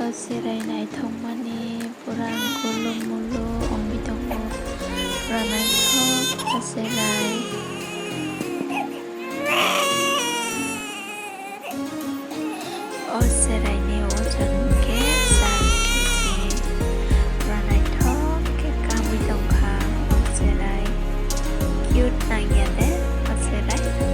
어시라이나이 통마니 부란 굴루물루 엉비동고 부란나이터 어시라이 어시라이니 오전게 쌀키지 부란나이터 깨까미동카 어시라이 기웃나기야데 어시라이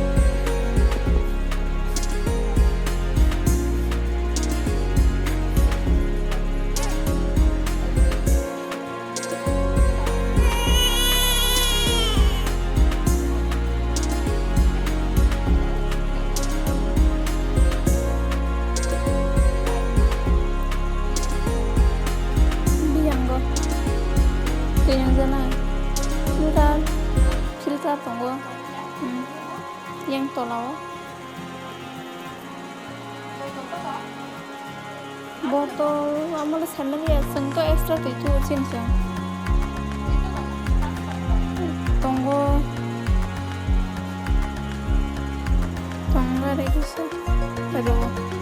yang sana filter tunggu yang tolong botol amal sama ya sengko extra itu cincang tunggu lagi sih aduh